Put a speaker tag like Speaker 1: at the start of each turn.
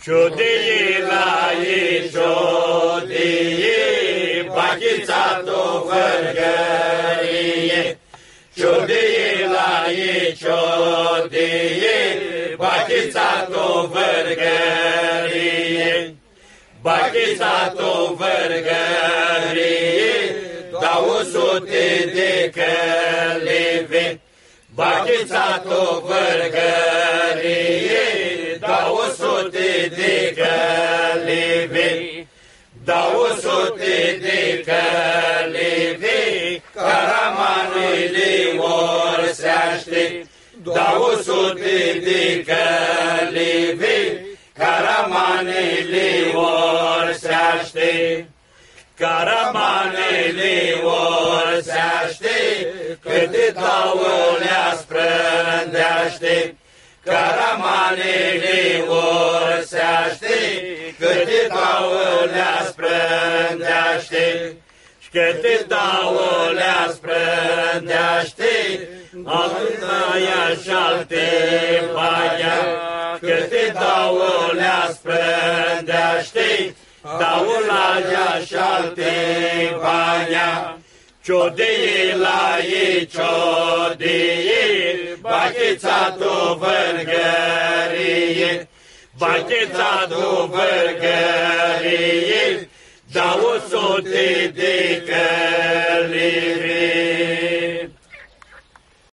Speaker 1: Ciudii la ei, ciudii, bachița-tu vărgărie. Ciudii la ei, ciudii, bachița-tu vărgărie. Bachița-tu vărgărie, dau 100 de călive. Bachița-tu vărgărie, dau 100 de călive. Dau 100 de călive, caramanele orseaște. Dau 100 de călive, caramanele orseaște. Caramanele orseaște, câte taulea sprândeaște. Caramanele orseaște, câte taulea sprândeaște. Și câte taulea sprândeaște, altaia și-alte baia. Câte taulea sprândeaște, taulea și-alte baia. Ciodie la ei, ciodie, bachița-tu vărgărie. Bachița-tu vărgărie, dau 100 de călive.